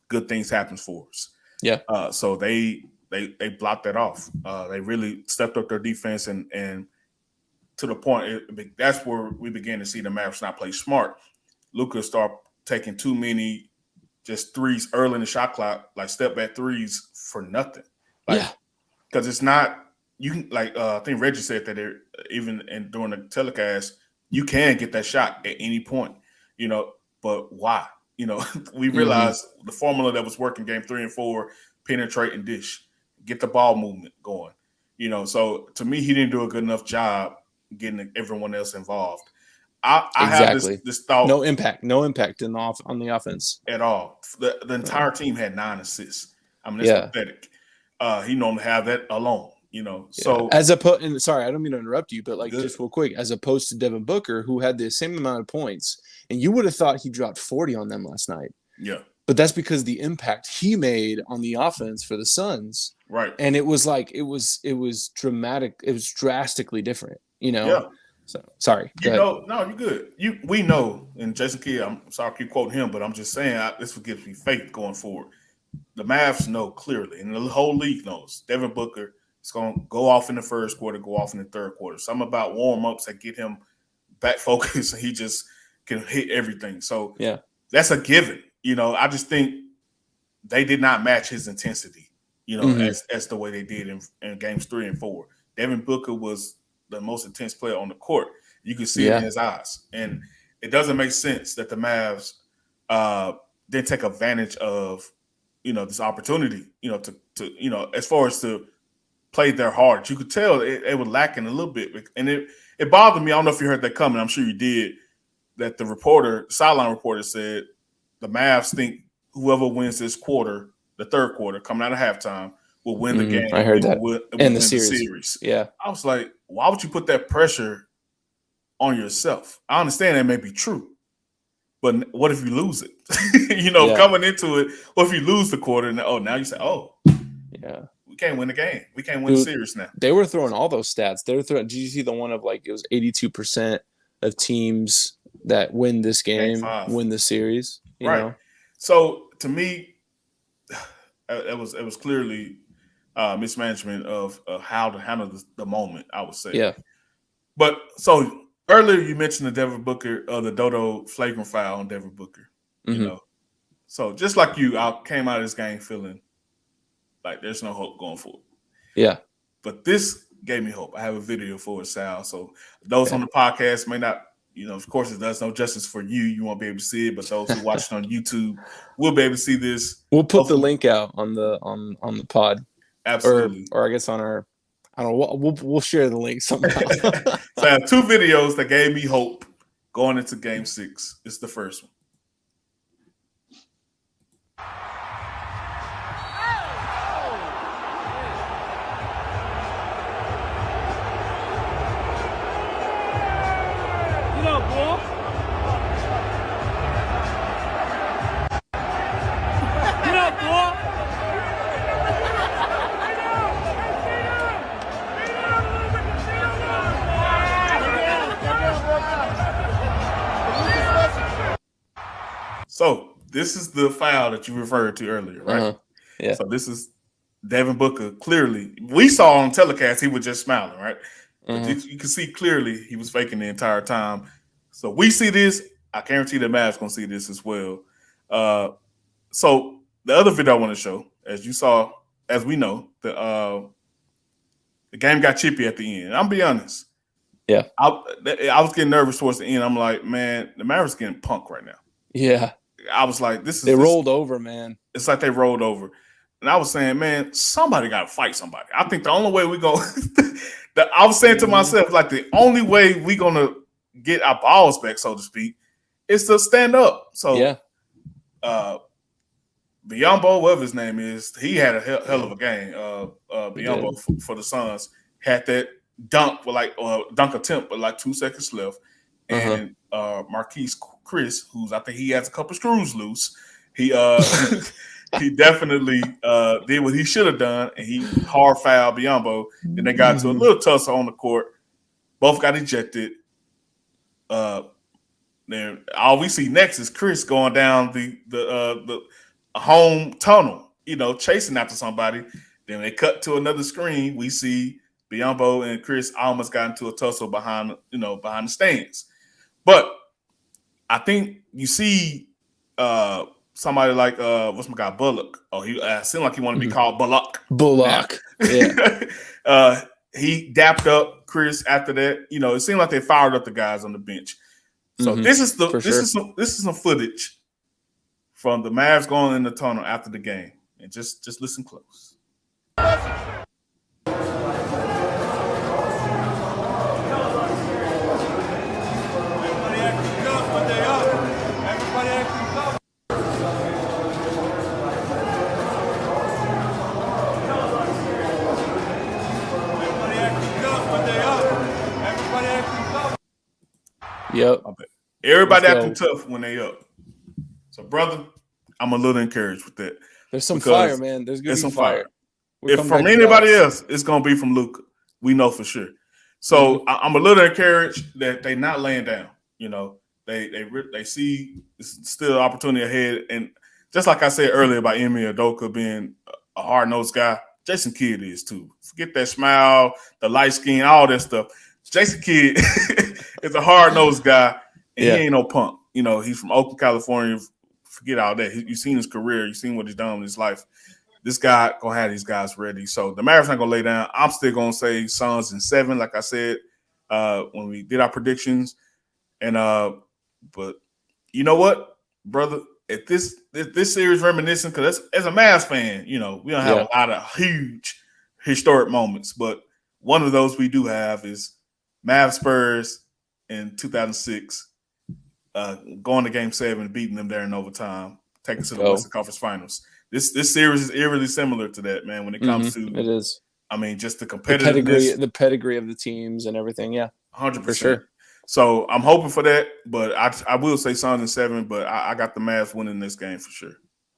good things happen for us. Yeah. So they blocked that off. They really stepped up their defense and to the point that's where we began to see the Mavs not play smart. Luka start taking too many just threes early in the shot clock, like step back threes for nothing. Like, because it's not you can like I think Reggie said that even during the telecast, you can get that shot at any point, but why? We realized the formula that was working game 3 and 4, penetrate and dish, get the ball movement going. So to me, he didn't do a good enough job getting everyone else involved. I have this thought. No impact on the offense at all. The entire team had 9 assists. I mean, it's pathetic. He normally have that alone. So as opposed, and sorry, I don't mean to interrupt you, but like just real quick, as opposed to Devin Booker, who had the same amount of points, and you would have thought he dropped 40 on them last night. Yeah. But that's because the impact he made on the offense for the Suns. Right. And it was like it was dramatic. It was drastically different, Yeah. So sorry. No, you're good. We know, and Jason Kidd, I'm sorry I keep quoting him, but I'm just saying this gives me faith going forward. The Mavs know clearly, and the whole league knows, Devin Booker is going to go off in the first quarter, go off in the third quarter. Something about warm-ups that get him back focused, and he just can hit everything. So that's a given. I just think they did not match his intensity, as the way they did in games 3 and 4. Devin Booker was the most intense player on the court. You can see it in his eyes. And it doesn't make sense that the Mavs didn't take advantage of, this opportunity, to as far as to play their hard. You could tell it was lacking a little bit. And it bothered me. I don't know if you heard that coming. I'm sure you did, that the sideline reporter said the Mavs think whoever wins this quarter, the third quarter, coming out of halftime, will win the game. I heard that. And the series. Yeah. I was like, why would you put that pressure on yourself? I understand that may be true, but what if you lose it? Coming into it, what if you lose the quarter and now you say, we can't win the game. We can't win the series now. They were throwing all those stats. They were throwing. Did you see the one of like it was 82% of teams that win this game win the series? You know? So to me, it was clearly mismanagement of how to handle the moment, I would say. Yeah. But so earlier you mentioned the Devin Booker, the Dodo flagrant foul on Devin Booker. So just like you, I came out of this game feeling like there's no hope going forward. Yeah. But this gave me hope. I have a video for it, Sal. So those on the podcast may not, of course, it does no justice for you. You won't be able to see it, but those who watch it on YouTube will be able to see this. We'll put the link out on the pod. Absolutely. Or I guess on our, I don't know. We'll share the link somehow. So I have 2 videos that gave me hope going into Game 6. It's the first one. So this is the foul that you referred to earlier, right? Yeah. So this is Devin Booker. Clearly, we saw on telecast he was just smiling, right? But you can see clearly he was faking the entire time. So we see this. I guarantee the Mavs gonna see this as well. So the other video I want to show, as you saw, as we know, the game got chippy at the end. I'll be honest. Yeah. I was getting nervous towards the end. I'm like, man, the Mavericks getting punked right now. Yeah. I was like, they rolled over, man. It's like they rolled over. And I was saying, man, somebody got to fight somebody. I think the only way we go, I was saying to myself, like the only way we going to get our balls back, so to speak, is to stand up. So, Biyombo, whatever his name is, he had a hell of a game. Biyombo for the Suns had that dunk attempt with like 2 seconds left. And Marquise Chris, I think he has a couple screws loose. He he definitely did what he should have done, and he hard fouled Biyombo. Then they got to a little tussle on the court. Both got ejected. Then all we see next is Chris going down the home tunnel, chasing after somebody. Then they cut to another screen. We see Biyombo and Chris almost got into a tussle behind the stands. But I think you see somebody like what's my guy Bullock? Oh, he seemed like he wanted to be called Bullock. Bullock. Yeah. He dapped up Chris after that. You know, it seemed like they fired up the guys on the bench. So this is some footage from the Mavs going in the tunnel after the game, and just listen close. Yep. Everybody acting tough when they up. So, brother, I'm a little encouraged with that. There's some fire, man. There's gonna be some fire. If from anybody else, it's gonna be from Luka. We know for sure. So I'm a little encouraged that they're not laying down. You know, they see it's still an opportunity ahead. And just like I said earlier about Emi Udoka being a hard-nosed guy, Jason Kidd is too. Forget that smile, the light skin, all that stuff. Jason Kidd is a hard-nosed guy, and he ain't no punk. You know, he's from Oakland, California. Forget all that. You've seen his career. You've seen what he's done in his life. This guy going to have these guys ready. So the Mavs not going to lay down. I'm still going to say Suns in 7, like I said when we did our predictions. And but you know what, brother? If this series reminiscent, because as a Mavs fan, you know, we don't have a lot of huge historic moments, but one of those we do have is Mavs Spurs in 2006, going to Game 7, beating them there in overtime, taking to the Western Conference Finals. This series is eerily similar to that, man. When it comes to it is. I mean, just the competitiveness, the pedigree of the teams and everything. Yeah, 100% for sure. So I'm hoping for that, but I will say Suns in 7. But I got the Mavs winning this game for sure.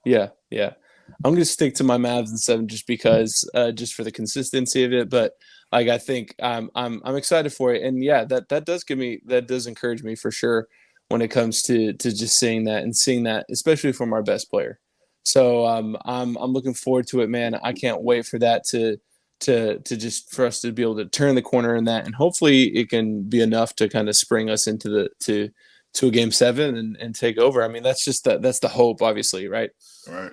Yeah. I'm gonna stick to my Mavs in 7 just because, just for the consistency of it. But like, I think I'm excited for it, and that does encourage me for sure when it comes to just seeing that, especially from our best player. So I'm looking forward to it, man. I can't wait for that to just for us to be able to turn the corner in that, and hopefully it can be enough to kind of spring us into to a Game 7 and take over. I mean, that's the hope, obviously, right? Right.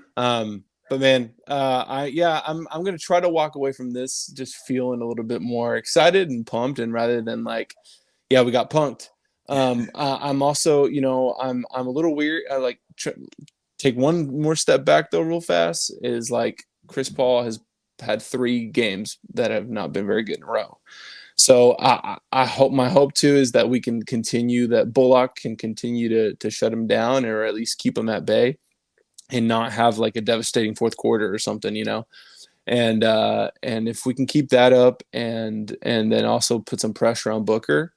But man, I'm gonna try to walk away from this just feeling a little bit more excited and pumped, and rather than like, yeah, we got punked. I'm also, you know, I'm a little weird. I like take one more step back though, real fast. Is like Chris Paul has had 3 games that have not been very good in a row. So I hope, my hope too is that we can continue, that Bullock can continue to shut him down, or at least keep him at bay, and not have like a devastating fourth quarter or something, you know. And if we can keep that up, and then also put some pressure on Booker,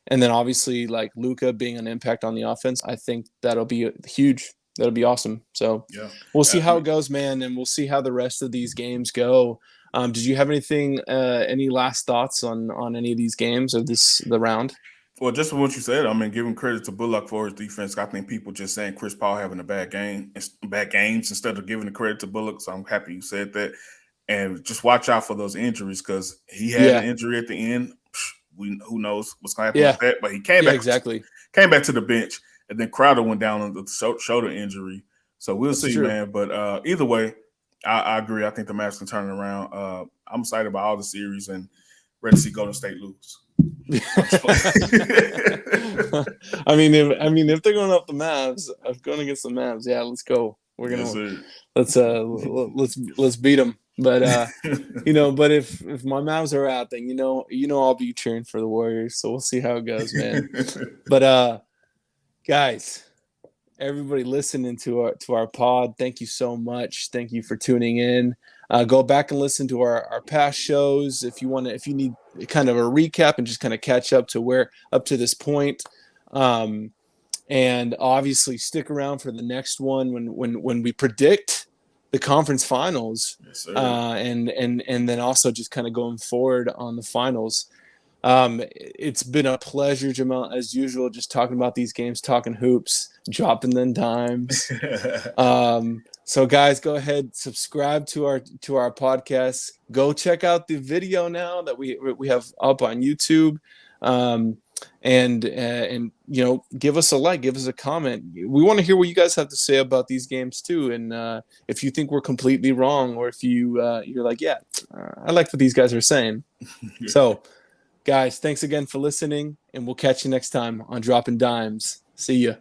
and then obviously like Luka being an impact on the offense, I think that'll be huge. That'll be awesome. So we'll see how it goes, man, and we'll see how the rest of these games go. Did you have anything, any last thoughts on any of these games of the round? Well, just from what you said, I mean, giving credit to Bullock for his defense. I think people just saying Chris Paul having a bad games instead of giving the credit to Bullock. So I'm happy you said that. And just watch out for those injuries, because he had an injury at the end. Who knows what's going to happen with that? But he came back. Came back to the bench, and then Crowder went down on the shoulder injury. So we'll see, man. But either way, I agree. I think the Mavs can turn it around. I'm excited about all the series and ready to see Golden State lose. I mean, if they're going up the Mavs, going against the Mavs, yeah, let's go. We're gonna let's beat them. But you know, but if my Mavs are out, then you know I'll be cheering for the Warriors. So we'll see how it goes, man. But guys, everybody listening to our pod, thank you so much. Thank you for tuning in. Go back and listen to our past shows if you need kind of a recap and just kind of catch up to this point. And obviously stick around for the next one when we predict the conference finals. Yes, and then also just kind of going forward on the finals. It's been a pleasure, Jamelle, as usual, just talking about these games, talking hoops, dropping them dimes. So guys, go ahead, subscribe to our podcast. Go check out the video now that we have up on YouTube. and give us a like, give us a comment. We want to hear what you guys have to say about these games too, and if you think we're completely wrong, or if you're like, yeah, I like what these guys are saying. So guys, thanks again for listening, and we'll catch you next time on Dropping Dimes. See ya.